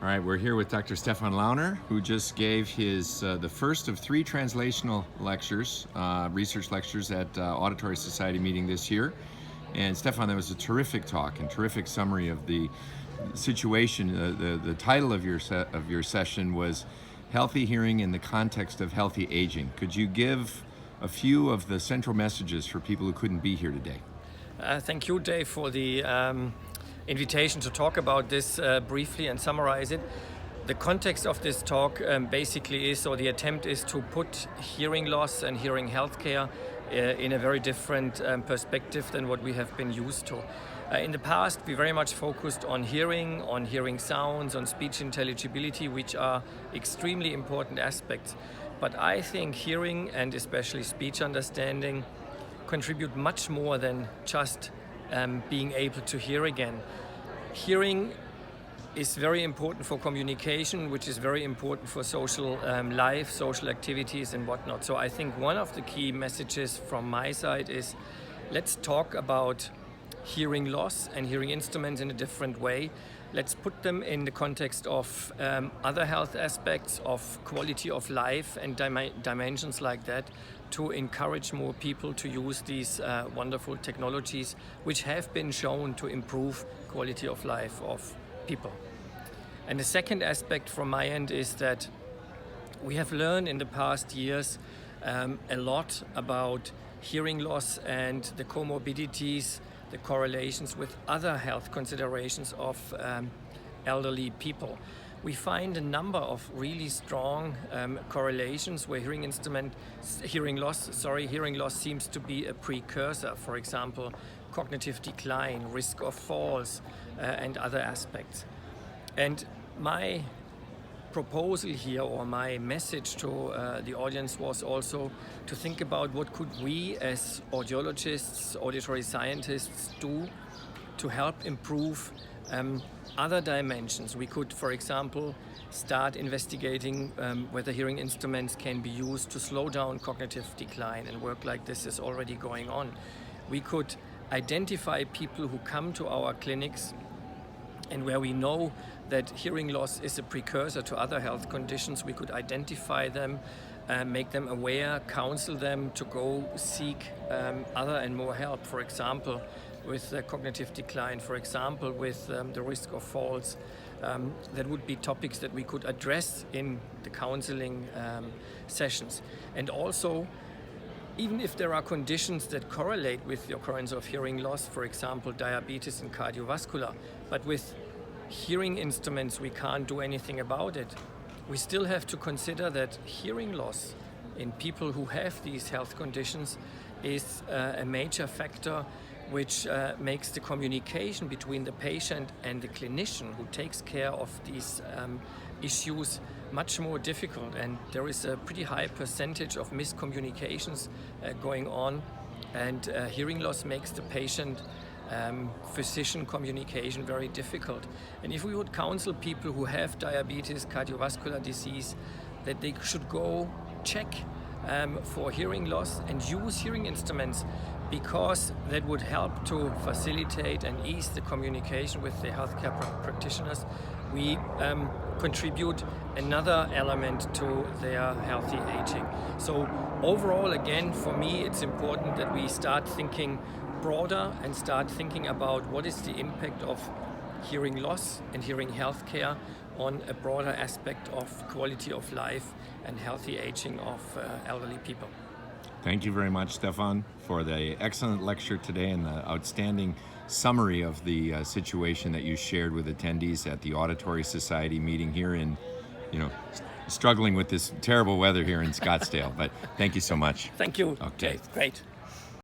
All right, we're here with Dr. Stefan Launer, who just gave his the first of 3 translational lectures, research lectures at Auditory Society meeting this year. And Stefan, that was a terrific talk and terrific summary of the situation. The title of your session was "Healthy Hearing in the Context of Healthy Aging." Could you give a few of the central messages for people who couldn't be here today? Thank you, Dave, for the invitation to talk about this briefly and summarize it. The context of this talk basically is, or the attempt is, to put hearing loss and hearing healthcare in a very different perspective than what we have been used to. In the past, we very much focused on hearing sounds, on speech intelligibility, which are extremely important aspects. But I think hearing, and especially speech understanding, contribute much more than just being able to hear again. Hearing is very important for communication, which is very important for social life, social activities and whatnot. So I think one of the key messages from my side is, let's talk about hearing loss and hearing instruments in a different way. Let's put them in the context of other health aspects, of quality of life and dimensions like that, to encourage more people to use these wonderful technologies which have been shown to improve quality of life of people. And the second aspect from my end is that we have learned in the past years a lot about hearing loss and the comorbidities, the correlations with other health considerations of elderly people. We find a number of really strong correlations where hearing loss seems to be a precursor. For example, cognitive decline, risk of falls, and other aspects. And my proposal here, or my message to the audience, was also to think about what could we as audiologists, auditory scientists, do to help improve other dimensions. We could, for example, start investigating whether hearing instruments can be used to slow down cognitive decline, and work like this is already going on. We could identify people who come to our clinics and where we know that hearing loss is a precursor to other health conditions. We could identify them, make them aware, counsel them to go seek other and more help, for example, with cognitive decline, for example, with the risk of falls. That would be topics that we could address in the counseling sessions. And also, even if there are conditions that correlate with the occurrence of hearing loss, for example, diabetes and cardiovascular, but with hearing instruments we can't do anything about it, we still have to consider that hearing loss in people who have these health conditions is a major factor which makes the communication between the patient and the clinician who takes care of these issues much more difficult. And there is a pretty high percentage of miscommunications going on, and hearing loss makes the patient physician communication very difficult. And if we would counsel people who have diabetes, cardiovascular disease, that they should go check for hearing loss and use hearing instruments, because that would help to facilitate and ease the communication with the healthcare practitioners, we contribute another element to their healthy aging. So overall, again, for me, it's important that we start thinking broader and start thinking about what is the impact of hearing loss and hearing healthcare on a broader aspect of quality of life and healthy aging of elderly people. Thank you very much, Stefan, for the excellent lecture today and the outstanding summary of the situation that you shared with attendees at the Auditory Society meeting here in, struggling with this terrible weather here in Scottsdale. But thank you so much. Thank you. Okay. Great.